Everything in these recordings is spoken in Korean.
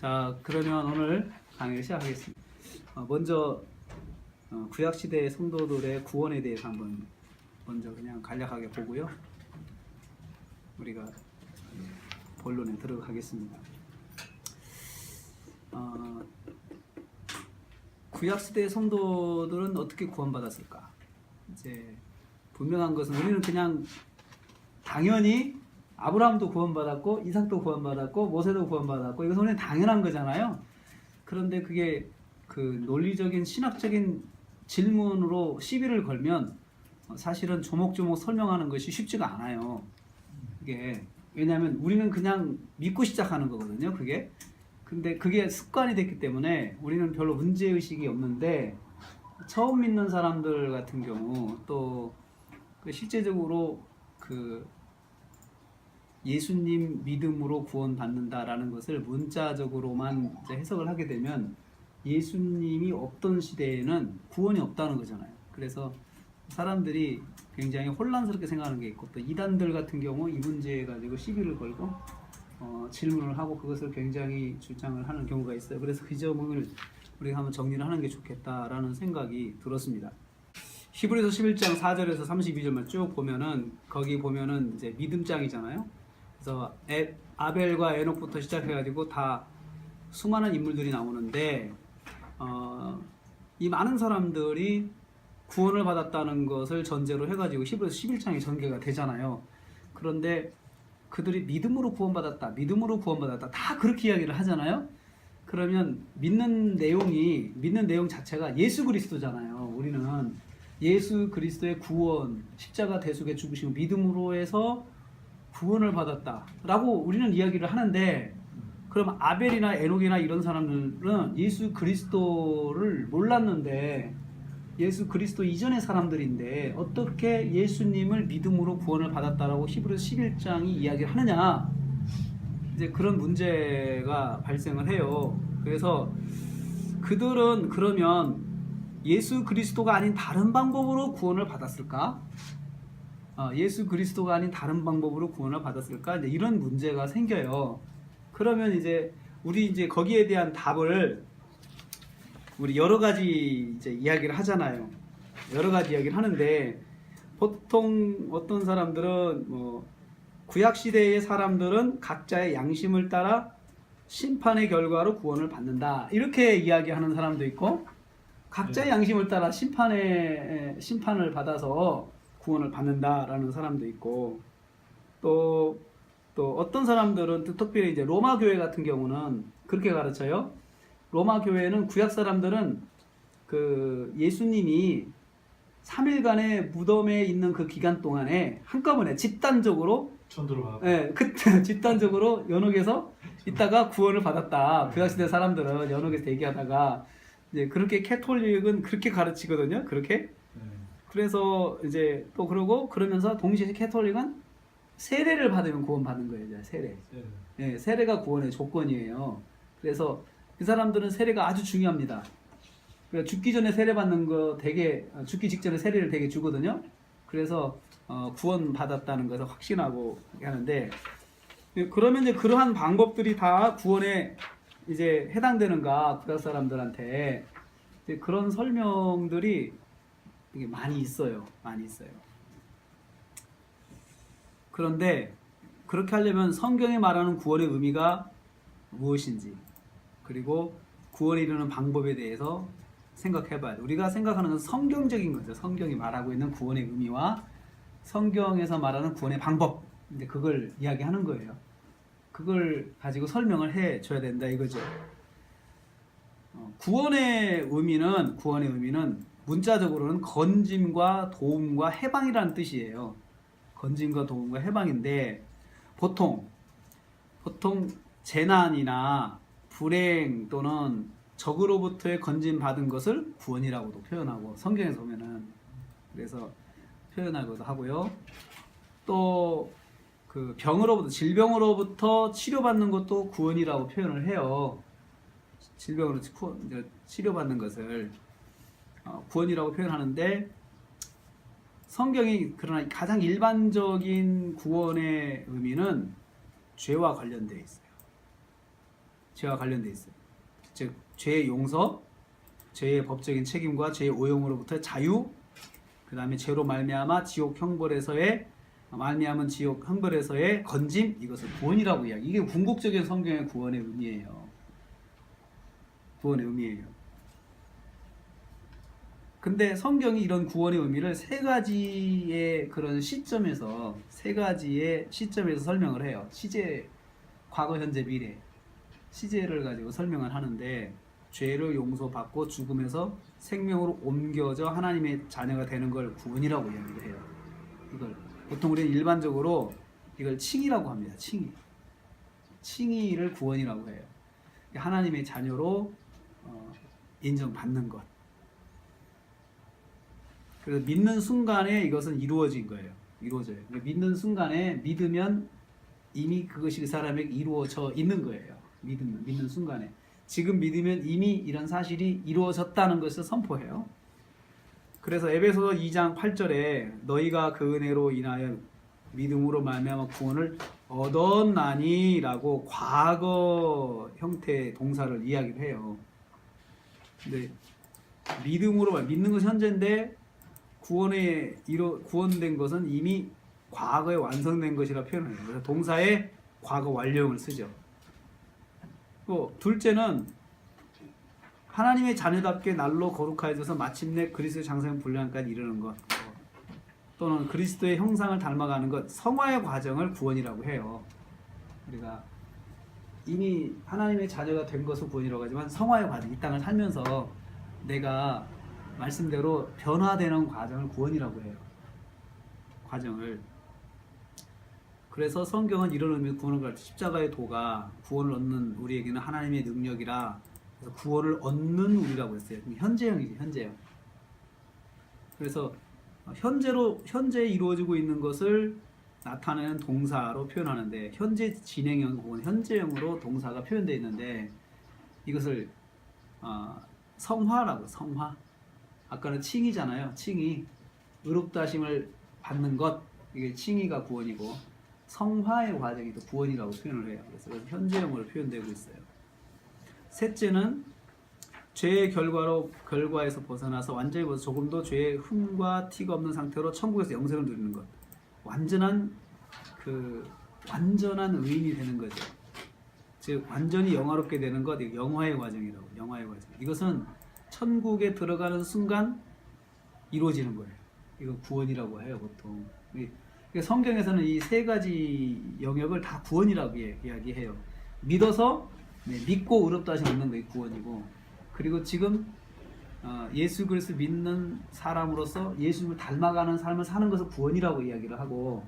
자, 그러면 오늘 강의를 시작하겠습니다. 먼저 구약시대의 성도들의 구원에 대해서 한번 먼저 그냥 간략하게 보고요. 우리가 본론에 들어가겠습니다. 구약시대의 성도들은 어떻게 구원받았을까? 이제 분명한 것은 우리는 그냥 당연히 아브라함도 구원받았고 이삭도 구원받았고 모세도 구원받았고 이것은 우리는 당연한 거잖아요. 그런데 그게 그 논리적인 신학적인 질문으로 시비를 걸면 사실은 조목조목 설명하는 것이 쉽지가 않아요. 이게 왜냐하면 우리는 그냥 믿고 시작하는 거거든요. 그게 근데 그게 습관이 됐기 때문에 우리는 별로 문제의식이 없는데 처음 믿는 사람들 같은 경우 또 실제적으로 그 예수님 믿음으로 구원받는다라는 것을 문자적으로만 이제 해석을 하게 되면 예수님이 없던 시대에는 구원이 없다는 거잖아요. 그래서 사람들이 굉장히 혼란스럽게 생각하는 게 있고 또 이단들 같은 경우 이 문제에 가지고 시비를 걸고 질문을 하고 그것을 굉장히 주장을 하는 경우가 있어요. 그래서 그 점을 우리가 한번 정리를 하는 게 좋겠다라는 생각이 들었습니다. 히브리서 11장 4절에서 32절만 쭉 보면은 거기 보면은 이제 믿음장이잖아요. 그래서 아벨과 에녹부터 시작해가지고 다 수많은 인물들이 나오는데 이 많은 사람들이 구원을 받았다는 것을 전제로 해가지고 히브리서 11장이 전개가 되잖아요. 그런데 그들이 믿음으로 구원받았다, 믿음으로 구원받았다 다 그렇게 이야기를 하잖아요. 그러면 믿는 내용 자체가 예수 그리스도잖아요. 우리는 예수 그리스도의 구원, 십자가 대속에 죽으시고 믿음으로 해서 구원을 받았다라고 우리는 이야기를 하는데 그럼 아벨이나 에녹이나 이런 사람들은 예수 그리스도를 몰랐는데 예수 그리스도 이전의 사람들인데 어떻게 예수님을 믿음으로 구원을 받았다라고 히브리서 11장이 이야기를 하느냐, 이제 그런 문제가 발생을 해요. 그래서 그들은 그러면 예수 그리스도가 아닌 다른 방법으로 구원을 받았을까? 예수 그리스도가 아닌 다른 방법으로 구원을 받았을까? 이제 이런 문제가 생겨요. 그러면 이제 우리 이제 거기에 대한 답을 우리 여러 가지 이제 이야기를 하잖아요. 여러 가지 이야기를 하는데 보통 어떤 사람들은 구약 시대의 사람들은 각자의 양심을 따라 심판의 결과로 구원을 받는다 이렇게 이야기하는 사람도 있고 각자의 양심을 따라 심판을 받아서 구원을 받는다라는 사람도 있고 또 어떤 사람들은 특별히 이제 로마 교회 같은 경우는 그렇게 가르쳐요. 로마 교회는 구약 사람들은 그 예수님이 3일간의 무덤에 있는 그 기간 동안에 한꺼번에 집단적으로 전도를 받았고, 그때 집단적으로 연옥에서 있다가 구원을 받았다. 구약 시대 사람들은 연옥에서 대기하다가 이제 그렇게 캐톨릭은 그렇게 가르치거든요. 그렇게. 그래서 이제 또 그러면서 동시에 캐톨릭은 세례를 받으면 구원받는 거예요. 이제 세례. 네, 세례가 구원의 조건이에요. 그래서 그 사람들은 세례가 아주 중요합니다. 그러니까 죽기 전에 세례 받는 거 죽기 직전에 세례를 되게 주거든요. 그래서 구원 받았다는 것을 확신하고 하는데 그러면 이제 그러한 방법들이 다 구원에 이제 해당되는가 구약 사람들한테 이제 그런 설명들이 이게 많이 있어요. 그런데 그렇게 하려면 성경이 말하는 구원의 의미가 무엇인지 그리고 구원에 이르는 방법에 대해서 생각해봐야 돼요. 우리가 생각하는 건 성경적인 거죠. 성경이 말하고 있는 구원의 의미와 성경에서 말하는 구원의 방법, 근데 그걸 이야기하는 거예요. 그걸 가지고 설명을 해줘야 된다 이거죠. 구원의 의미는 문자적으로는 건짐과 도움과 해방이라는 뜻이에요. 건짐과 도움과 해방인데 보통 재난이나 불행 또는 적으로부터의 건짐 받은 것을 구원이라고도 표현하고 성경에서 보면은 그래서 표현하기도 하고요. 또 그 질병으로부터 치료받는 것도 구원이라고 표현을 해요. 질병으로 치료받는 것을 구원이라고 표현하는데 성경이 그러나 가장 일반적인 구원의 의미는 죄와 관련되어 있어요. 죄와 관련돼 있어요. 즉 죄의 용서, 죄의 법적인 책임과 죄의 오용으로부터 자유, 그 다음에 죄로 말미암아 지옥 형벌에서의 말미암은 지옥 형벌에서의 건짐, 이것을 구원이라고 이야기. 이게 궁극적인 성경의 구원의 의미예요. 구원의 의미예요. 근데 성경이 이런 구원의 의미를 세 가지의 그런 시점에서 설명을 해요. 시제, 과거, 현재, 미래. 시제를 가지고 설명을 하는데, 죄를 용서받고 죽음에서 생명으로 옮겨져 하나님의 자녀가 되는 걸 구원이라고 이야기를 해요. 이걸 보통 우리는 일반적으로 이걸 칭의라고 합니다. 칭의를 구원이라고 해요. 하나님의 자녀로 인정받는 것. 그래서 믿는 순간에 이것은 이루어진 거예요. 이루어져요. 믿는 순간에 믿으면 이미 그것이 그 사람에게 이루어져 있는 거예요. 믿는 순간에. 지금 믿으면 이미 이런 사실이 이루어졌다는 것을 선포해요. 그래서 에베소서 2장 8절에 너희가 그 은혜로 인하여 믿음으로 말미암아 구원을 얻었나니라고 과거 형태의 동사를 이야기를 해요. 근데 믿음으로 믿는 것이 현재인데 구원된 것은 이미 과거에 완성된 것이라 표현해요. 그래서 동사에 과거 완료형을 쓰죠. 또 둘째는 하나님의 자녀답게 날로 거룩하여져서 마침내 그리스도의 장성 분량까지 이르는 것, 또는 그리스도의 형상을 닮아가는 것, 성화의 과정을 구원이라고 해요. 우리가 이미 하나님의 자녀가 된 것을 구원이라고 하지만 성화의 과정, 이 땅을 살면서 내가 말씀대로 변화되는 과정을 구원이라고 해요. 과정을. 그래서 성경은 이런 의미로 구원을 가르쳐 십자가의 도가 구원을 얻는 우리에게는 하나님의 능력이라, 그래서 구원을 얻는 우리라고 했어요. 현재형이지, 현재형. 그래서 현재 이루어지고 있는 것을 나타내는 동사로 표현하는데, 현재 진행형 혹은 현재형으로 동사가 표현되어 있는데, 이것을 성화라고, 성화. 아까는 칭의잖아요. 칭의. 의롭다 하심을 받는 것, 이게 칭의가 구원이고, 성화의 과정이 또 구원이라고 표현을 해요. 그래서 현재형으로 표현되고 있어요. 셋째는 죄의 결과에서 벗어나서 완전히 조금도 죄의 흠과 티가 없는 상태로 천국에서 영생을 누리는 것. 완전한 의인이 되는 거죠. 즉 완전히 영화롭게 되는 것, 영화의 과정이라고. 영화의 과정. 이것은 천국에 들어가는 순간 이루어지는 거예요. 이거 구원이라고 해요, 보통. 성경에서는 이 세 가지 영역을 다 구원이라고 이야기해요. 믿어서 믿고 의롭다 하심 얻는 게 구원이고, 그리고 지금 예수 그리스도 믿는 사람으로서 예수님을 닮아가는 삶을 사는 것을 구원이라고 이야기를 하고,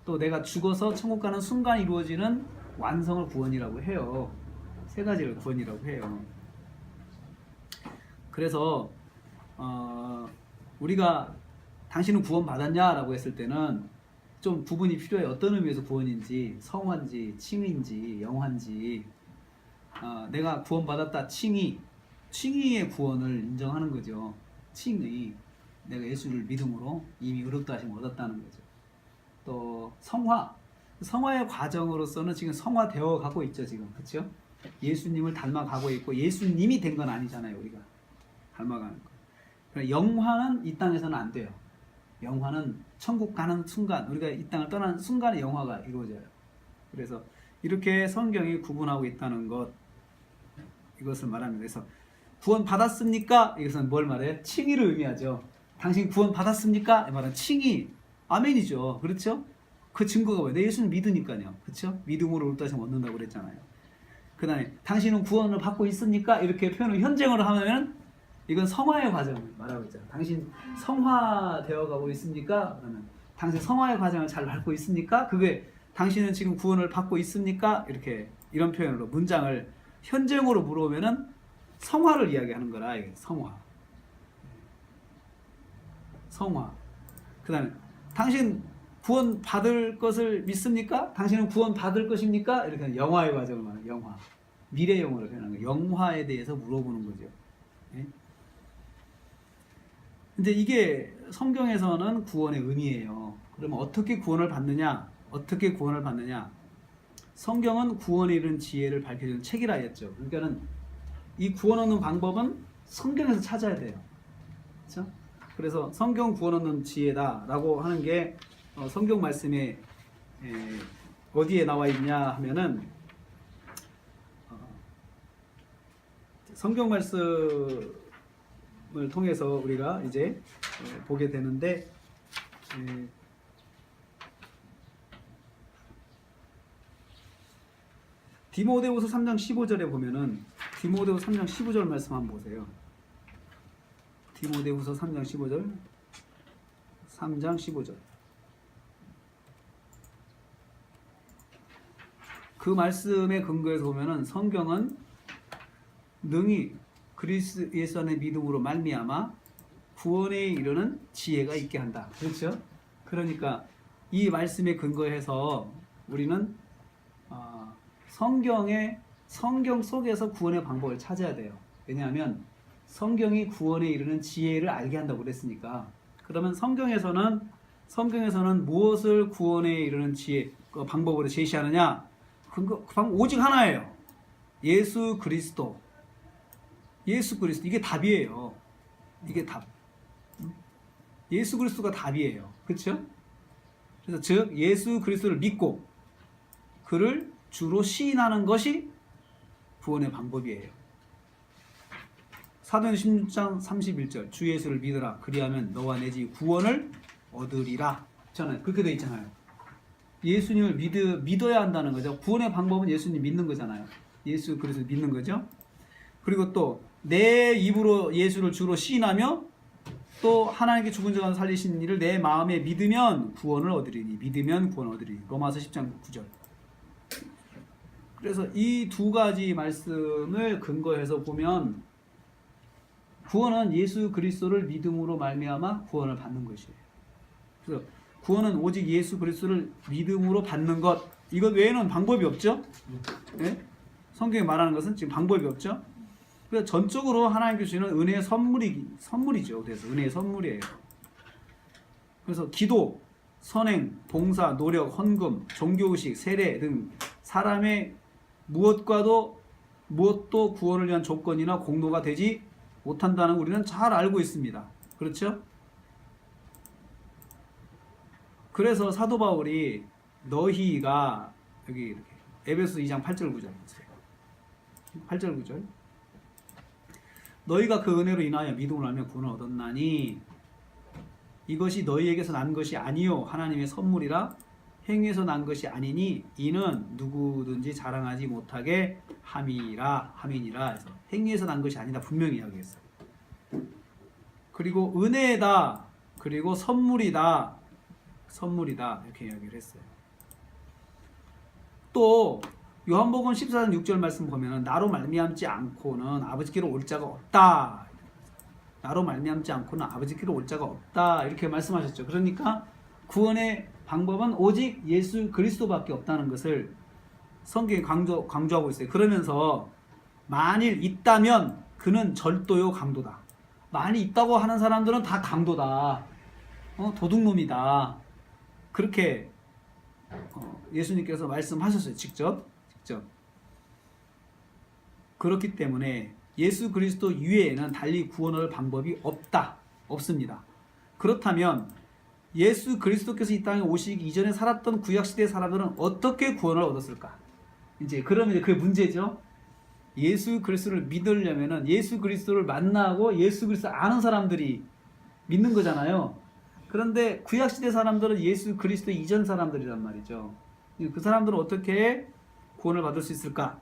또 내가 죽어서 천국 가는 순간 이루어지는 완성을 구원이라고 해요. 세 가지를 구원이라고 해요. 그래서 우리가 당신은 구원 받았냐라고 했을 때는 좀 구분이 필요해. 어떤 의미에서 구원인지, 성화인지, 칭의인지, 영화인지. 내가 구원받았다, 칭의의 구원을 인정하는 거죠. 칭의, 내가 예수를 믿음으로 이미 의롭다 하심을 얻었다는 거죠. 또 성화의 과정으로서는 지금 성화되어 가고 있죠, 지금. 그렇죠? 예수님을 닮아가고 있고, 예수님이 된 건 아니잖아요, 우리가 닮아가는 거. 그러니까 영화는 이 땅에서는 안 돼요. 영화는 천국 가는 순간, 우리가 이 땅을 떠나는 순간에 영화가 이루어져요. 그래서 이렇게 성경이 구분하고 있다는 것, 이것을 말합니다. 그래서 구원 받았습니까? 이것은 뭘 말해요? 칭의를 의미하죠. 당신 구원 받았습니까? 이 말은 칭의, 아멘이죠. 그렇죠? 그 증거가 뭐예요? 내 예수는 믿으니까요. 그렇죠? 믿음으로 의롭다 하심을 얻는다고 그랬잖아요. 그 다음에 당신은 구원을 받고 있습니까? 이렇게 표현을 현재형으로 하면 이건 성화의 과정을 말하고 있잖아요. 당신 성화되어 가고 있습니까? 그러면 당신 성화의 과정을 잘 밟고 있습니까? 그게 당신은 지금 구원을 받고 있습니까? 이런 표현으로 문장을 현재형으로 물어보면은 성화를 이야기하는 거라. 이게 성화. 그 다음에 당신 구원 받을 것을 믿습니까? 당신은 구원 받을 것입니까? 이렇게 영화의 과정을 말해요. 영화. 미래형으로 표현하는 거예요. 영화에 대해서 물어보는 거죠. 네? 근데 이게 성경에서는 구원의 의미예요. 그러면 어떻게 구원을 받느냐? 성경은 구원에 이르는 지혜를 밝혀주는 책이라 했죠. 그러니까는 이 구원 얻는 방법은 성경에서 찾아야 돼요. 그렇죠? 그래서 성경 구원 얻는 지혜다라고 하는 게 성경 말씀에 어디에 나와 있냐 하면은 성경 말씀을 통해서 우리가 이제 보게 되는데 디모데후서 3장 15절에 보면은 디모데후서 3장 15절 말씀 한번 보세요. 디모데후서 3장 15절 3장 15절 그 말씀에 근거해서 보면은 성경은 능히 그리스도 예수 안에 믿음으로 말미암아 구원에 이르는 지혜가 있게 한다. 그렇죠? 그러니까 이 말씀에 근거해서 우리는 성경 속에서 구원의 방법을 찾아야 돼요. 왜냐하면 성경이 구원에 이르는 지혜를 알게 한다고 그랬으니까. 그러면 성경에서는 무엇을 구원에 이르는 지혜 방법으로 제시하느냐? 그 방법 오직 하나예요. 예수 그리스도 이게 답이에요. 이게 답. 예수 그리스도가 답이에요. 그렇죠? 그래서 즉 예수 그리스도를 믿고 그를 주로 시인하는 것이 구원의 방법이에요. 사도행전 16장 31절 주 예수를 믿으라 그리하면 너와 내 집 구원을 얻으리라. 저는 그렇게 되어 있잖아요. 예수님을 믿어야 한다는 거죠. 구원의 방법은 예수님 믿는 거잖아요. 예수 그리스도 믿는 거죠. 그리고 또 내 입으로 예수를 주로 시인하며 또 하나님께 죽은 자 가운데 살리신 이를 내 마음에 믿으면 구원을 얻으리니 믿으면 구원을 얻으리니 로마서 10장 9절. 그래서 이 두 가지 말씀을 근거해서 보면 구원은 예수 그리스도를 믿음으로 말미암아 구원을 받는 것이에요. 그래서 구원은 오직 예수 그리스도를 믿음으로 받는 것. 이것 외에는 방법이 없죠. 네? 성경에 말하는 것은 지금 방법이 없죠. 그래서 전적으로 하나님께 주시는 은혜의 선물이죠. 그래서 은혜의 선물이에요. 그래서 기도, 선행, 봉사, 노력, 헌금, 종교의식, 세례 등 사람의 무엇도 구원을 위한 조건이나 공로가 되지 못한다는 우리는 잘 알고 있습니다. 그렇죠? 그래서 사도 바울이 너희가 여기 이렇게 에베소 2장 8절 9절 8절 9절 너희가 그 은혜로 인하여 믿음을 하며 구원을 얻었나니 이것이 너희에게서 난 것이 아니요 하나님의 선물이라 행위에서 난 것이 아니니 이는 누구든지 자랑하지 못하게 함이니라 해서 행위에서 난 것이 아니다 분명히 이야기했어요. 그리고 은혜다 그리고 선물이다 이렇게 이야기를 했어요. 또 요한복음 14장 6절 말씀 보면 나로 말미암지 않고는 아버지께로 올 자가 없다. 나로 말미암지 않고는 아버지께로 올 자가 없다 이렇게 말씀하셨죠. 그러니까 구원의 방법은 오직 예수 그리스도밖에 없다는 것을 성경이 강조하고 있어요. 그러면서 만일 있다면 그는 절도요 강도다. 많이 있다고 하는 사람들은 다 강도다. 도둑놈이다. 그렇게 예수님께서 말씀하셨어요. 직접. 그렇기 때문에 예수 그리스도 이외에는 달리 구원할 방법이 없습니다. 그렇다면 예수 그리스도께서 이 땅에 오시기 이전에 살았던 구약시대 사람들은 어떻게 구원을 얻었을까? 그러면 그게 문제죠. 예수 그리스도를 믿으려면은 예수 그리스도를 만나고 예수 그리스도 아는 사람들이 믿는 거잖아요. 그런데 구약시대 사람들은 예수 그리스도 이전 사람들이란 말이죠. 그 사람들은 어떻게 구원을 받을 수 있을까?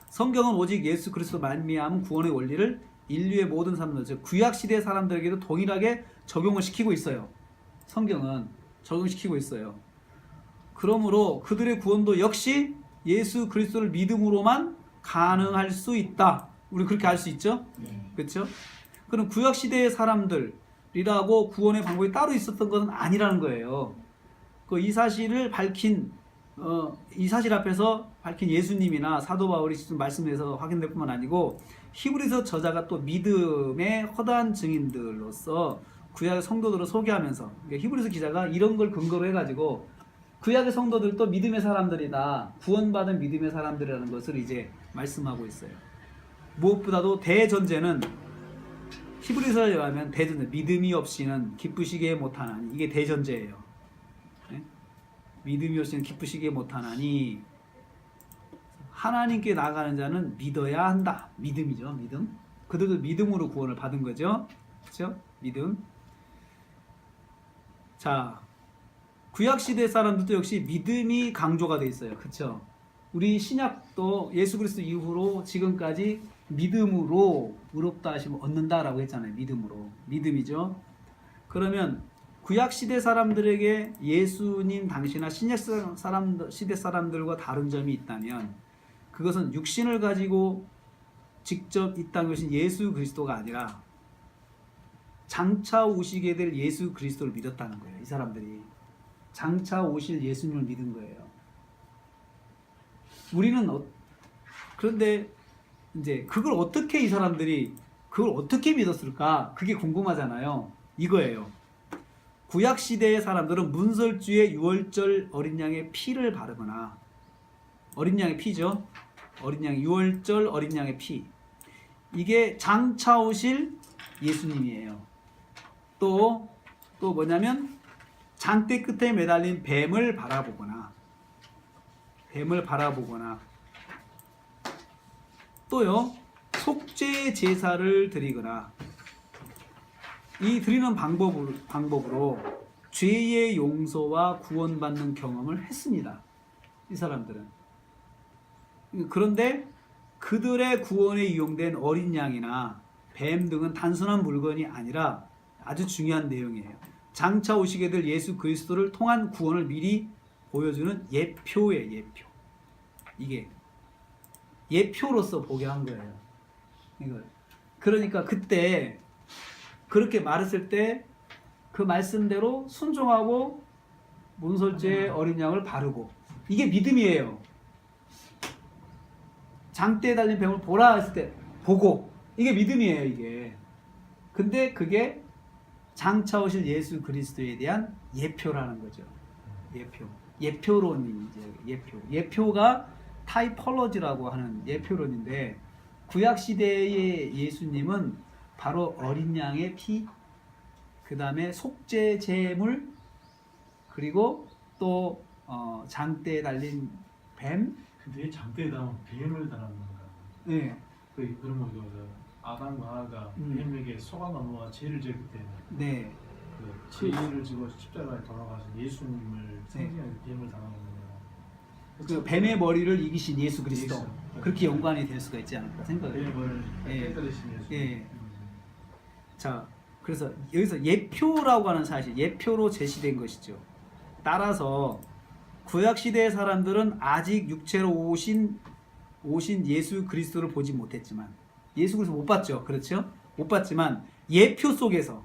성경은 오직 예수 그리스도 말미암은 구원의 원리를 인류의 모든 사람들, 즉 구약시대 사람들에게도 동일하게 적용을 시키고 있어요. 성경은 적용시키고 있어요. 그러므로 그들의 구원도 역시 예수 그리스도를 믿음으로만 가능할 수 있다. 우리 그렇게 알 수 있죠? 그렇죠? 그럼 구약시대의 사람들이라고 구원의 방법이 따로 있었던 것은 아니라는 거예요. 이 사실을 이 사실 앞에서 밝힌 예수님이나 사도 바울이 지금 말씀에서 확인될 뿐만 아니고 히브리서 저자가 또 믿음의 허다한 증인들로서 구약의 성도들을 소개하면서 히브리서 기자가 이런 걸 근거로 해가지고 구약의 성도들도 믿음의 사람들이다. 구원받은 믿음의 사람들이라는 것을 이제 말씀하고 있어요. 무엇보다도 대전제는 히브리서에 의하면 대전제, 믿음이 없이는 기쁘시게 못하나니, 이게 대전제예요. 네? 믿음이 없이는 기쁘시게 못하나니 하나님께 나아가는 자는 믿어야 한다. 믿음이죠. 믿음. 그들도 믿음으로 구원을 받은 거죠. 그렇죠? 믿음. 자, 구약시대 사람들도 역시 믿음이 강조가 돼 있어요. 그렇죠? 우리 신약도 예수 그리스도 이후로 지금까지 믿음으로 의롭다 하심을 얻는다라고 했잖아요. 믿음으로. 믿음이죠. 그러면 구약시대 사람들에게 예수님 당시나 신약 시대 사람들과 다른 점이 있다면 그것은 육신을 가지고 직접 이 땅에 오신 예수 그리스도가 아니라 장차 오시게 될 예수 그리스도를 믿었다는 거예요. 이 사람들이 장차 오실 예수님을 믿은 거예요. 우리는 그런데 이제 그걸 어떻게 이 사람들이 그걸 어떻게 믿었을까? 그게 궁금하잖아요. 이거예요. 구약 시대의 사람들은 문설주에 유월절 어린 양의 피를 바르거나, 어린 양의 피죠. 어린 양, 유월절 어린 양의 피. 이게 장차 오실 예수님이에요. 또 뭐냐면 장대 끝에 매달린 뱀을 바라보거나, 또요 속죄 제사를 드리거나, 이 드리는 방법으로 죄의 용서와 구원받는 경험을 했습니다. 이 사람들은. 그런데 그들의 구원에 이용된 어린 양이나 뱀 등은 단순한 물건이 아니라 아주 중요한 내용이에요. 장차 오시게 될 예수 그리스도를 통한 구원을 미리 보여주는 예표예요. 예표. 이게 예표로서 보게 한 거예요. 이걸. 그러니까 그때 그렇게 말했을 때 그 말씀대로 순종하고 문설주에 어린 양을 바르고, 이게 믿음이에요. 장대에 달린 뱀을 보라 했을 때 보고, 이게 믿음이에요. 이게. 근데 그게 장차 오실 예수 그리스도에 대한 예표라는 거죠. 예표론이죠. 예표가 타이폴로지라고 하는 예표론인데, 구약 시대의 예수님은 바로 어린 양의 피, 그 다음에 속죄 제물, 그리고 또 장대에 달린 뱀. 근데 장대에 달린 뱀을 달았는 건가? 네. 그러면 아담과 하와가 뱀에게 속아 넘어가 죄를 지을 때, 네. 그 죄를 지고 십자가에 돌아가신 예수님을 생생하게 뱀을 당하는 거예요. 그 뱀의 머리를 이기신 예수 그리스도. 예수. 그렇게 연관이 될 수가 있지 않을까 생각해요. 뱀의 머리를 예. 깨뜨리신 예수. 예. 자, 그래서 여기서 예표라고 하는 사실, 예표로 제시된 것이죠. 따라서 구약 시대의 사람들은 아직 육체로 오신 예수 그리스도를 보지 못했지만, 예수 그리스도 못 봤죠. 그렇죠? 못 봤지만 예표 속에서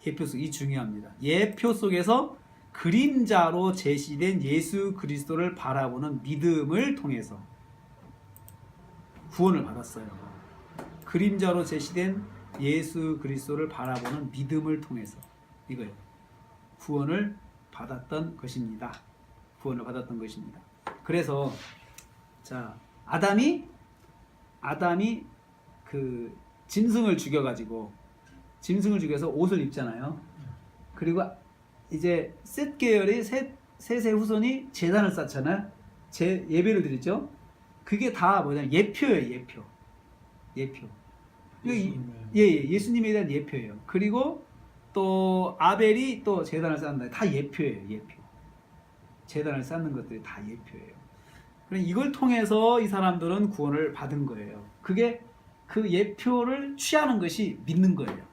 이 중요합니다. 예표 속에서 그림자로 제시된 예수 그리스도를 바라보는 믿음을 통해서 구원을 받았어요. 그림자로 제시된 예수 그리스도를 바라보는 믿음을 통해서 이거예요. 구원을 받았던 것입니다. 그래서 자, 아담이 그 짐승을 죽여서 옷을 입잖아요. 그리고 이제 셋 계열의 셋의 후손이 제단을 쌓잖아요. 예배를 드리죠. 그게 다 뭐냐면 예표예요. 예표. 예수님에 대한 예표예요. 그리고 또 아벨이 또 제단을 쌓는다. 다 예표예요. 예표. 제단을 쌓는 것들이 다 예표예요. 그러니까 이걸 통해서 이 사람들은 구원을 받은 거예요. 그게 그 예표를 취하는 것이 믿는 거예요.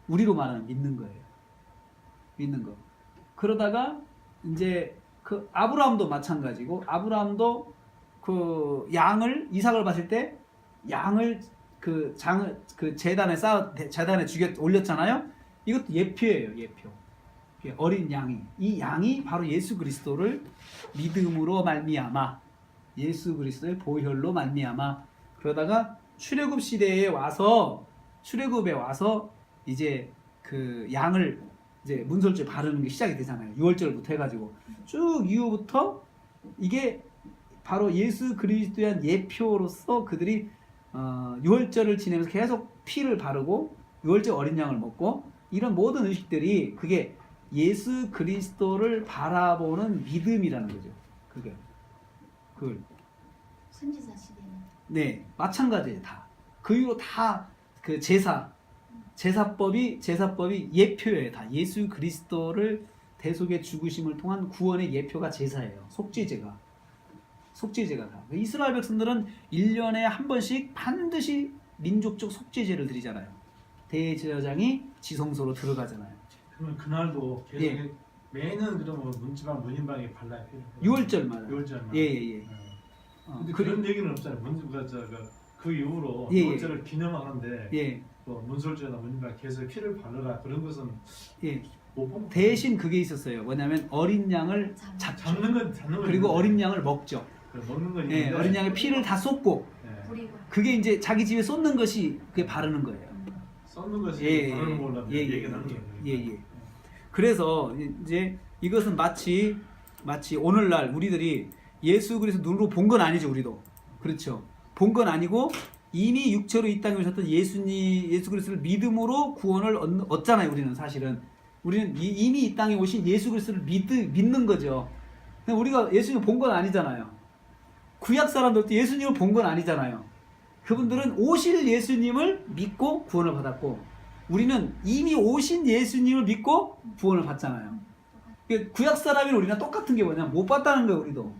우리로 말하는 믿는 거예요. 믿는 거. 그러다가 이제 그 아브라함도 마찬가지고, 아브라함도 그 이삭을 봤을 때 양을 그 제단에 올렸잖아요. 이것도 예표예요. 예표. 어린 양이, 이 양이 바로 예수 그리스도를 믿음으로 말미암아, 예수 그리스도의 보혈로 말미암아, 그러다가 출애굽에 와서 이제 그 양을 이제 문설주에 바르는 게 시작이 되잖아요. 6월절부터 해가지고 쭉 이후부터 이게 바로 예수 그리스도에 대한 예표로서 그들이 6월절을 지내면서 계속 피를 바르고 6월절 어린 양을 먹고 이런 모든 의식들이 그게 예수 그리스도를 바라보는 믿음이라는 거죠. 그게 그걸 선지자 시대는 네 마찬가지예요. 다 그 이후로 다 그 제사법이 예표예요. 다 예수 그리스도를 대속의 죽으심을 통한 구원의 예표가 제사예요. 속죄제가 다. 이스라엘 백성들은 1년에 한 번씩 반드시 민족적 속죄제를 드리잖아요. 대제사장이 지성소로 들어가잖아요. 그러면 그날도 계속 예. 매년 그러면 문지방 문인방에 발라야 돼요. 6월절마다. 6월절마다. 예. 근데 그런 얘기는 없잖아요. 그 이후로 예, 6월절을 기념하는데 예. 뭐 문설주나 문인방 계속 피를 바르라 그런 것은 예. 못 본. 대신 그게 있었어요. 뭐냐면 어린 양을 잡는 건 그리고 어린 양을 먹죠. 먹는 건 예, 있는데 어린 양의 피를 다 쏟고 예. 부리고 그게 이제 자기 집에 쏟는 것이 그게 바르는 거예요. 썩는 것이 예, 바르는 걸로 예, 얘기를 하는 거예요. 예. 그래서 이제 이것은 마치 오늘날 우리들이 예수 그리스도 눈으로 본 건 아니죠, 우리도. 그렇죠. 본 건 아니고 이미 육체로 이 땅에 오셨던 예수 그리스도를 믿음으로 구원을 얻잖아요, 우리는 사실은. 우리는 이미 이 땅에 오신 예수 그리스도를 믿는 거죠. 근데 우리가 예수님을 본 건 아니잖아요. 구약 사람들도 예수님을 본 건 아니잖아요. 그분들은 오실 예수님을 믿고 구원을 받았고 우리는 이미 오신 예수님을 믿고 구원을 받잖아요. 구약 사람이랑 우리랑 똑같은 게 뭐냐면 못 봤다는 거예요. 우리도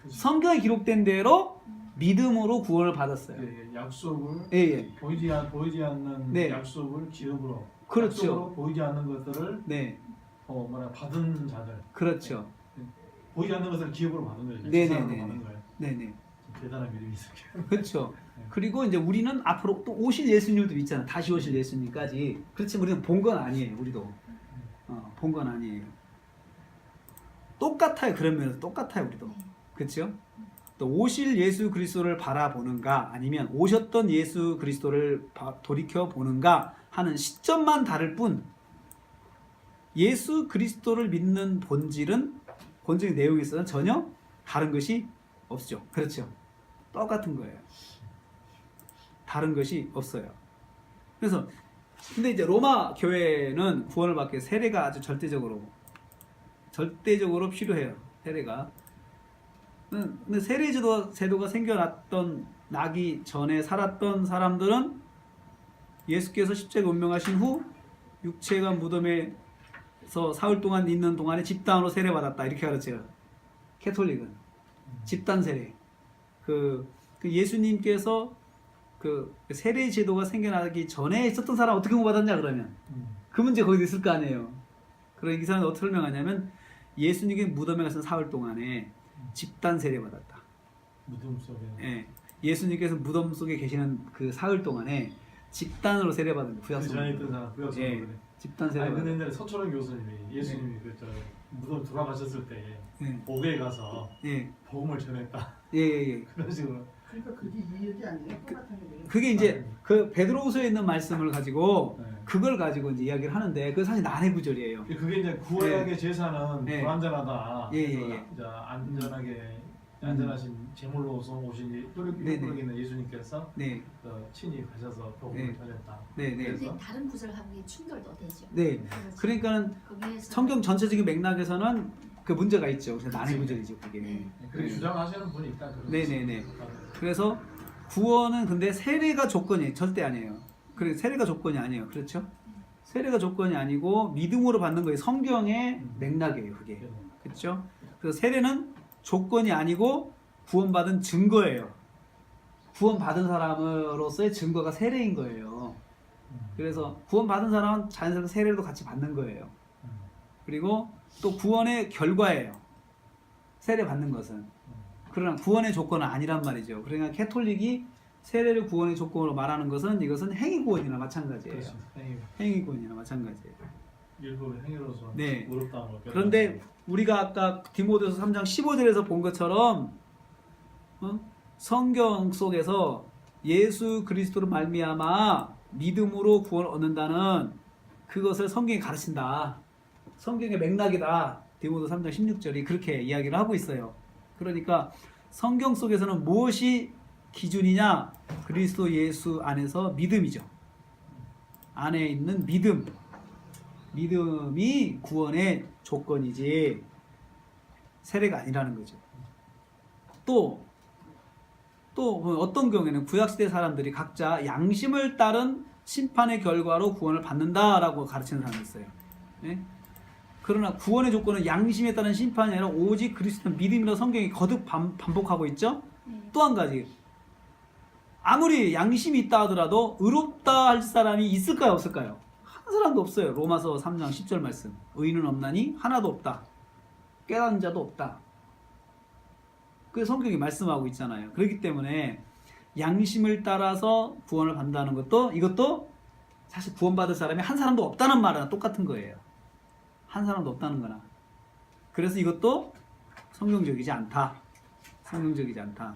그렇죠. 성경에 기록된 대로 믿음으로 구원을 받았어요. 약속을 예. 보이지 않는 네. 약속을 기업으로 그렇죠. 약속으로 보이지 않는 것들을 네, 받은 자들 그렇죠. 보이지 않는 것을 기업으로 받은 거예요. 네네네. 지상으로 받은 거예요. 네네. 대단한 믿음이 있어요. 그렇죠. 네. 그리고 이제 우리는 앞으로 또 오실 예수님도 있잖아요. 다시 오실 예수님까지. 그렇지만 우리는 본 건 아니에요. 우리도 본 건 아니에요. 똑같아요. 그런 면에서 똑같아요. 우리도. 그렇죠? 또 오실 예수 그리스도를 바라보는가 아니면 오셨던 예수 그리스도를 돌이켜 보는가 하는 시점만 다를 뿐 예수 그리스도를 믿는 본질의 내용에 있어서는 전혀 다른 것이 없죠. 그렇죠? 똑같은 거예요. 다른 것이 없어요. 그래서 근데 이제 로마 교회는 구원을 받기 위해 세례가 아주 절대적으로 필요해요. 세례가. 근데 세례 제도가 나기 전에 살았던 사람들은 예수께서 십자가에 운명하신 후 육체가 무덤에서 사흘 동안 있는 동안에 집단으로 세례받았다 이렇게 가르쳐요. 캐톨릭은 집단 세례. 그 예수님께서 그 세례 제도가 생겨나기 전에 있었던 사람 어떻게 구원받았냐 그러면 그 문제 거기 있을 거 아니에요. 그러니 이 사람은 어떻게 설명하냐면 예수님이 무덤에 가서 사흘 동안에 집단 세례 받았다. 무덤 속에. 예, 예수님께서 무덤 속에 계시는 그 사흘 동안에 집단으로 세례 받은 구약 그 전에 있던 성도. 사람 구약 예, 성도네. 집단 세례 아니 근데 받은. 옛날에 서초롱 교수님이 예수님이 무덤 돌아가셨을 때 예, 옥에 가서 예, 복음을 전했다. 예. 그런 식으로. 그러니까 그게 이 얘기 아니에요? 똑같은 얘기예요. 그게 이제 그 베드로후서에 있는 말씀을 가지고 네. 그걸 가지고 이제 이야기를 하는데 그 사실 난해 구절이에요. 그게 이제 구약의 제사는 네. 불완전하다. 예. 그래서 이제 안전하신 제물로서 오신 네네. 뚫리는 예수님께서 네, 친히 가셔서 복음을 네. 전했다. 네. 근데 다른 구절하고 충돌도 되죠. 네. 그래서 그러니까는 거기에서 성경 전체적인 맥락에서는 그 문제가 있죠. 그래서 난해 구절이죠, 그게. 네. 그렇게 네. 주장하시는 분이 있다. 그런 네네네. 거죠. 그래서 구원은 근데 세례가 조건이 절대 아니에요. 그래 세례가 조건이 아니에요. 그렇죠? 세례가 조건이 아니고 믿음으로 받는 거예요. 성경의 맥락이에요, 그게. 네. 그렇죠? 그래서 세례는 조건이 아니고 구원받은 증거예요. 구원받은 사람으로서의 증거가 세례인 거예요. 그래서 구원받은 사람은 자연스럽게 세례도 같이 받는 거예요. 그리고 또 구원의 결과예요. 세례 받는 것은. 그러나 구원의 조건은 아니란 말이죠. 그러니까 캐톨릭이 세례를 구원의 조건으로 말하는 것은 이것은 행위 구원이나 마찬가지예요. 그렇죠. 행위 구원이나 마찬가지예요. 일부 행위로서 네. 어렵다고. 그런데 우리가 아까 디모데후서 3장 15절에서 본 것처럼 성경 속에서 예수 그리스도로 말미암아 믿음으로 구원을 얻는다는 그것을 성경이 가르친다. 성경의 맥락이다. 디모데 3장 16절이 그렇게 이야기를 하고 있어요. 그러니까 성경 속에서는 무엇이 기준이냐? 그리스도 예수 안에서 믿음이죠. 안에 있는 믿음. 믿음이 구원의 조건이지 세례가 아니라는 거죠. 또 어떤 경우에는 구약시대 사람들이 각자 양심을 따른 심판의 결과로 구원을 받는다라고 가르치는 사람이 있어요. 예? 그러나 구원의 조건은 양심에 따른 심판이 아니라 오직 그리스도는 믿음이라 성경이 거듭 반복하고 있죠. 또 한 가지, 아무리 양심이 있다 하더라도 의롭다 할 사람이 있을까요 없을까요? 한 사람도 없어요. 로마서 3장 10절 말씀, 의인은 없나니 하나도 없다, 깨닫는 자도 없다. 그 성경이 말씀하고 있잖아요. 그렇기 때문에 양심을 따라서 구원을 받는다는 것도, 이것도 사실 구원받을 사람이 한 사람도 없다는 말은 똑같은 거예요. 한 사람도 없다는 거나. 그래서 이것도 성경적이지 않다. 성경적이지 않다.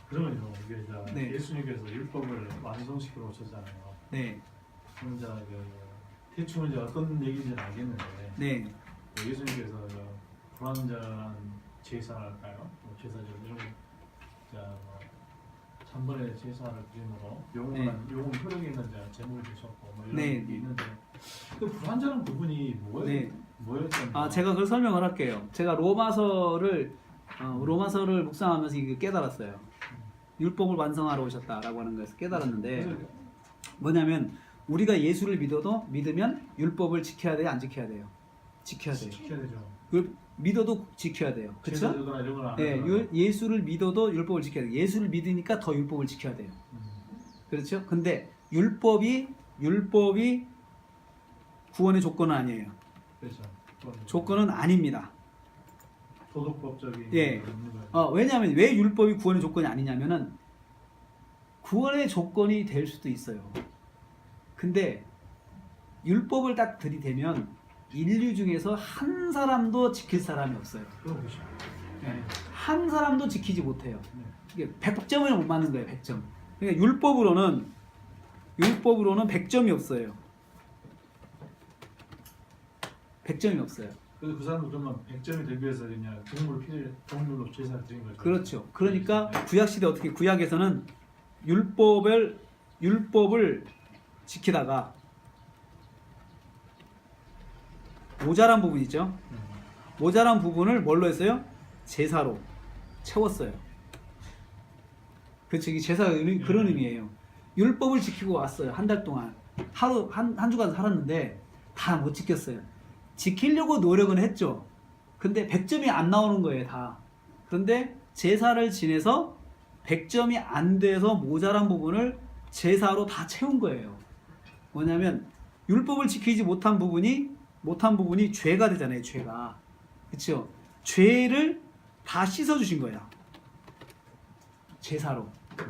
그러면요, 이게 이제 네. 예수님께서 율법을 완성시키러 오셨잖아요. 네, 그럼 이제 대충 이제 어떤 얘기인지는 알겠는데, 네, 예수님께서 불완전한 제사랄까요? 뭐 제사죠. 이런 전번에 제사를 드림으로 요금 효력이 있는 제물을 드셨고 뭐 이런 네. 게 있는데, 그 불완전한 부분이 네. 뭐였던가? 제가 그걸 설명을 할게요. 제가 로마서를 묵상하면서 이거 깨달았어요. 율법을 완성하러 오셨다라고 하는 것을 깨달았는데, 뭐냐면 우리가 예수를 믿으면 율법을 지켜야 돼요, 안 지켜야 돼요? 지켜야 돼요. 지켜야 되죠. 믿어도 지켜야 돼요. 그렇죠? 제사드거나 이런 건안 네, 하더라도. 예수를 믿어도 율법을 지켜야 돼요. 예수를 믿으니까 더 율법을 지켜야 돼요. 그렇죠? 근데 율법이 구원의 조건은 아니에요. 그렇죠. 조건은 아닙니다. 도덕법적인 예. 있는 거예요. 왜냐하면 왜 율법이 구원의 조건이 아니냐면은 구원의 조건이 될 수도 있어요. 근데 율법을 딱 들이대면 인류 중에서 한 사람도 지킬 사람이 없어요. 그런 것이죠. 네. 한 사람도 지키지 못해요. 네. 이게 100점을 못 맞는 거예요. 100점. 그러니까 율법으로는 100점이 없어요. 100점이 없어요. 그래서 그 사람도 그러면 100점이 되기 위해서 그냥 동물로 제사를 드린 거죠. 그렇죠. 그러니까 네. 구약 시대 어떻게, 구약에서는 율법을 지키다가 모자란 부분 있죠. 모자란 부분을 뭘로 했어요? 제사로 채웠어요. 그렇죠. 이게 제사가 그런 의미예요. 율법을 지키고 왔어요. 한 달 동안 한 주간 살았는데 다 못 지켰어요. 지키려고 노력은 했죠. 근데 100점이 안 나오는 거예요, 다. 그런데 제사를 지내서 100점이 안 돼서 모자란 부분을 제사로 다 채운 거예요. 뭐냐면 율법을 지키지 못한 부분이 죄가 되잖아요. 죄가. 그렇죠? 죄를 다 씻어 주신 거예요. 제사로.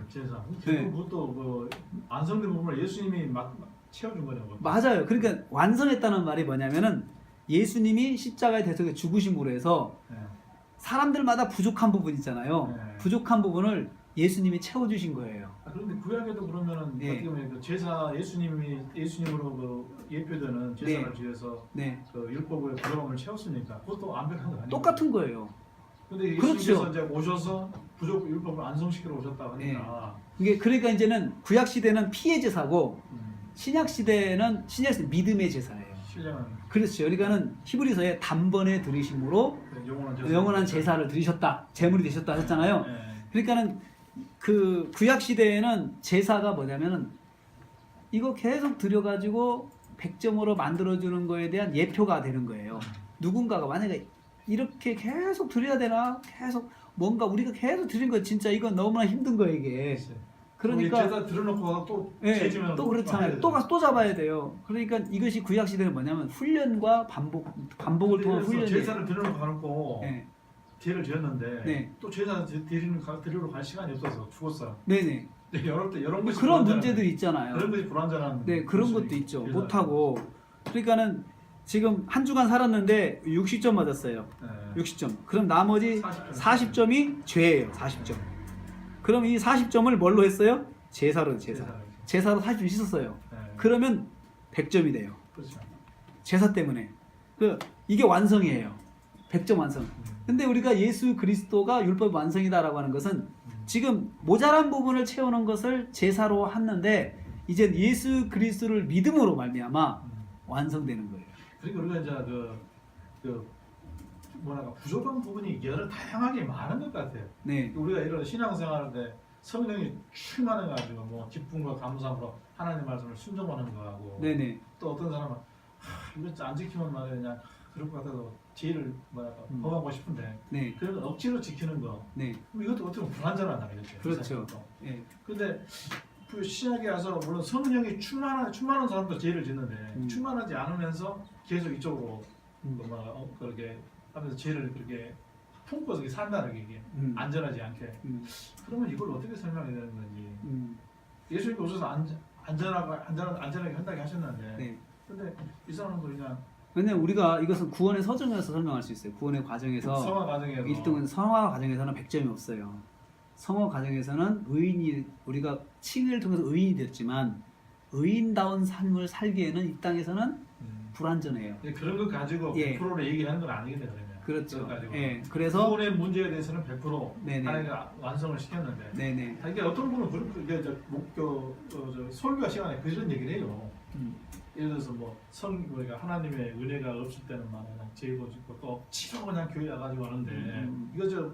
제사. 네. 그것도 그 완성된 부분을 예수님이 막 채워준 거냐고. 맞아요. 그러니까 완성했다는 말이 뭐냐면은 예수님이 십자가에 대해서 죽으심으로 해서 네. 사람들마다 부족한 부분 있잖아요. 네. 부족한 부분을 예수님이 채워주신 거예요. 그런데 구약에도 그러면은 네. 어떻게 보면 그 제사 예수님으로 그 예표되는 제사를 지어서 네. 그 율법의 부족함을 채웠으니까 그것도 완벽한 거 아니에요? 똑같은 거예요. 근데 그렇죠. 예수님께서 이제 오셔서 율법을 완성시키러 오셨다 하니까 이게 그러니까 이제는 구약 시대는 피의 제사고 신약 시대는 믿음의 제사예요. 신령한 그렇죠. 그러니까는 히브리서에 단번에 들으심으로 영원한 제사를 드리셨다, 제물이 되셨다 하셨잖아요. 네. 그러니까는 그 구약 시대에는 제사가 뭐냐면은 이거 계속 들여가지고 100점으로 만들어주는 거에 대한 예표가 되는 거예요. 누군가가 만약에 이렇게 계속 드려야 되나, 계속 뭔가 우리가 계속 드리는 거 진짜 이건 너무나 힘든 거예요 이게. 그러니까 제사 들어놓고 가서 또 예, 재지면 또 그렇잖아요. 또 가서 또 잡아야 돼요. 그러니까 이것이 구약 시대는 뭐냐면 훈련과 반복을 통한 훈련이. 제사를 들어놓고 가놓고 네. 죄를 지었는데 네. 또 제사 드리러 갈 시간이 없어서 죽었어요. 네네. 이런 것이 그런 불완전한- 문제들이 있잖아요. 그런 것이 불완전한. 네, 그런 것도 있죠. 못하고. 그러니까는 지금 한 주간 살았는데 60점 맞았어요. 네. 60점. 그럼 나머지 40점. 40점이 죄예요. 40점. 그럼 이 40점을 뭘로 했어요? 제사로 제사. 제사로 40점 씻었어요. 네. 그러면 100점이 돼요. 그렇죠. 제사 때문에. 이게 완성이에요. 100점 완성. 근데 우리가 예수 그리스도가 율법 완성이다라고 하는 것은 지금 모자란 부분을 채우는 것을 제사로 했는데 이제 예수 그리스도를 믿음으로 말미암아 완성되는 거예요. 그러니까 우리가 이제 뭐랄까 부족한 부분이 여러 다양하게 많은 것 같아요. 네. 우리가 이런 신앙생활인데 성령이 충만해가지고 뭐 기쁨과 감사함으로 하나님 말씀을 순종하는 거하고 네네. 또 어떤 사람은 이거 안 지키면 말이야 그냥 그럴 것 같아서 제의를 뭐랄까 범하고 싶은데 네. 그런 억지로 지키는 거 네. 그럼 이것도 어떻게 보면 불완전하다 그렇죠. 그렇죠. 예. 근데 그 신약에 와서 물론 성령이 충만한 사람도 죄를 짓는데 충만하지 않으면서 계속 이쪽으로 그렇게 하면서 죄를 그렇게 품고서 산다는 게 이게 안전하지 않게. 그러면 이걸 어떻게 설명해야 되는 건지. 예수님께 오셔서 안전하게 한다고 하셨는데. 네. 근데 이 사람은 그냥 왜냐면 우리가 이것은 구원의 서정에서 설명할 수 있어요. 구원의 과정에서 성화 과정에서 1등은 성화 과정에서는 100점이 없어요. 성화 과정에서는 우리가 칭의를 통해서 의인이 됐지만 의인다운 삶을 살기에는 이 땅에서는 불완전해요. 그런 거 가지고 예. 100%를 얘기하는 건 아니겠네 그러면. 그렇죠. 가지고. 예. 그래서 구원의 문제에 대해서는 100% 네네. 하나님이 완성을 시켰는데. 네네. 이게 어떤 분은 그렇게 설교 시간에 그런 얘기를 해요. 예를 들어서 우리가 하나님의 은혜가 없을 때는 그냥 죄도 짓고 또 치로 그냥 교회 와가지고 하는데 이거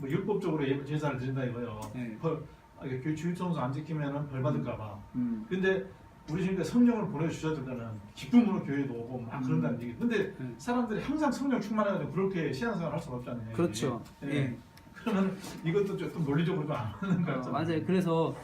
율법적으로 제사를 드린다 이거요. 네. 교회 주일성수 안 지키면은 벌 받을까봐. 근데 우리 지금까지 성령을 보내주셨을 때는 기쁨으로 교회도 오고 막 그런다는 얘기. 근데 사람들이 항상 성령 충만해가지고 그렇게 신앙생활 할 수가 없잖아요. 그렇죠. 예. 그러면 이것도 좀 논리적으로 좀 안 하는 것 같아요. 맞아요. 그래서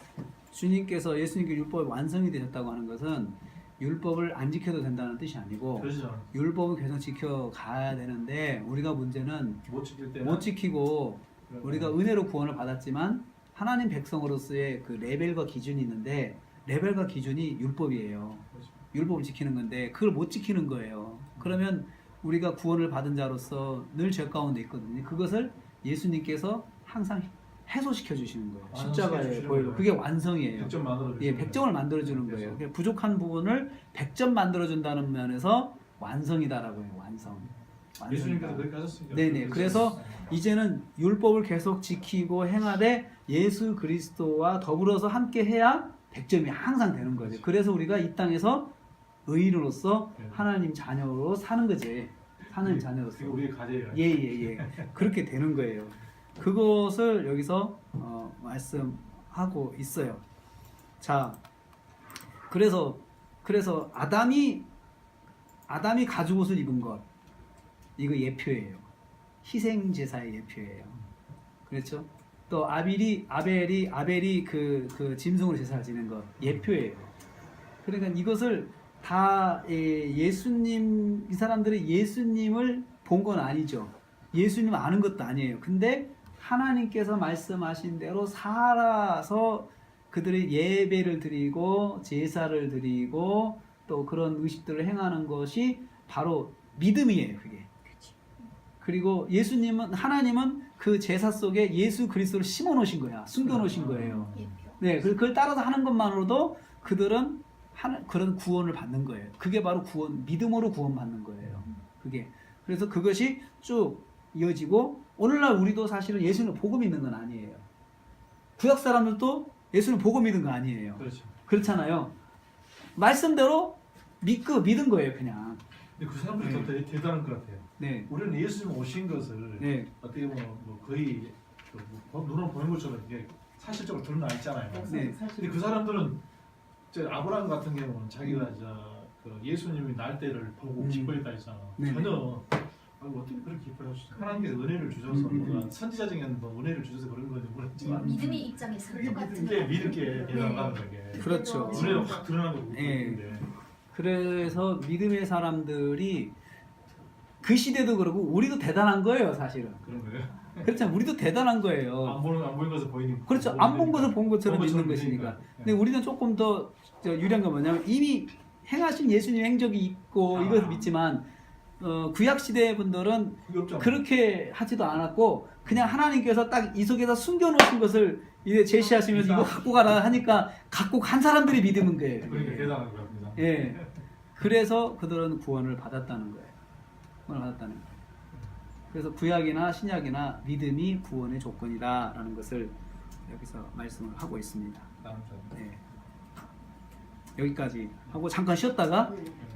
예수님께 율법이 완성이 되셨다고 하는 것은 율법을 안 지켜도 된다는 뜻이 아니고 그렇죠. 율법을 계속 지켜가야 되는데 우리가 문제는 못 지킬 때는 못 지키고 그런 우리가 은혜로 구원을 받았지만 하나님 백성으로서의 그 레벨과 기준이 있는데 레벨과 기준이 율법이에요. 그렇죠. 율법을 지키는 건데 그걸 못 지키는 거예요. 그러면 우리가 구원을 받은 자로서 늘 죄 가운데 있거든요. 그것을 예수님께서 항상 해소시켜 주시는 거예요. 십자가에 보이고 그게 완성이에요. 100점 만들어 예, 100점을 만들어 주는 거예요. 그러니까 부족한 부분을 100점 만들어 준다는 면에서 완성이다라고 해요. 완성. 예수님께서 그렇게 하셨으니까. 네네. 그래서 이제는 율법을 계속 지키고 행하되 예수 그리스도와 더불어서 함께 해야 100점이 항상 되는 거죠. 그래서 우리가 이 땅에서 의인으로서 하나님 자녀로 사는 거지. 하나님 자녀로서. 그게 우리의 과제예요. 예. 그렇게 되는 거예요. 그것을 여기서 말씀하고 있어요. 자, 그래서 아담이 가죽 옷을 입은 것 이거 예표예요. 희생 제사의 예표예요. 그렇죠? 또 아벨이 그 짐승으로 제사를 지는 것 예표예요. 그러니까 이것을 다 예수님 이 사람들이 예수님을 본 건 아니죠. 예수님을 아는 것도 아니에요. 근데 하나님께서 말씀하신 대로 살아서 그들의 예배를 드리고 제사를 드리고 또 그런 의식들을 행하는 것이 바로 믿음이에요. 그게. 그리고 하나님은 그 제사 속에 예수 그리스도를 심어 놓으신 거야. 숨겨 놓으신 거예요. 네, 그걸 따라서 하는 것만으로도 그들은 그런 구원을 받는 거예요. 그게 바로 믿음으로 구원받는 거예요. 그게. 그래서 그것이 쭉 이어지고 오늘날 우리도 사실은 예수님을 보고 믿는 건 아니에요. 구약 사람들도 예수님을 보고 믿은 거 아니에요. 그렇죠. 그렇잖아요. 말씀대로 믿은 거예요, 그냥. 근데 그 사람들이 더 대단한 것 같아요. 네. 우리는 예수님 오신 것을 네. 어떻게 보면 거의 눈으로 보는 것처럼 이게 사실적으로 드러나 있잖아요. 네. 근데 그 사람들은 아브라함 같은 경우는 자기가 그 예수님이 날 때를 보고 기뻐했다 했잖아. 네. 전혀 어떻게 그렇게 기뻐하셨어요? 하나님께서 은혜를 주셔서 선지자 중에는 은혜를 주셔서 그런 건지 모르겠지만 믿음의 입장에서는 똑같은 그게 믿을게 대단한 거게. 그렇죠. 은혜가 확 드러난 거고. 예. 그래서 믿음의 사람들이 그 시대도 그러고 우리도 대단한 거예요, 사실은. 그런 거예요? 그렇죠. 우리도 대단한 거예요. 안 보는 것을 보이는. 그렇죠. 안 본 것을 본 것처럼 믿는 것이니까. 근데 우리는 조금 더 유리한 건 뭐냐면 이미 행하신 예수님 행적이 있고 이것을 믿지만 구약 시대 분들은 그렇게 하지도 않았고 그냥 하나님께서 딱 이 속에서 숨겨놓으신 것을 이제 제시하시면서 이거 갖고 가라 하니까 갖고 간 사람들이 믿음인 거예요. 그러니까 대단한 겁니다. 있습니다. 예. 그래서 그들은 구원을 받았다는 거예요. 구원을 받았다는 거예요. 그래서 구약이나 신약이나 믿음이 구원의 조건이다라는 것을 여기서 말씀을 하고 있습니다. 다음 주. 예. 여기까지 하고 잠깐 쉬었다가 네.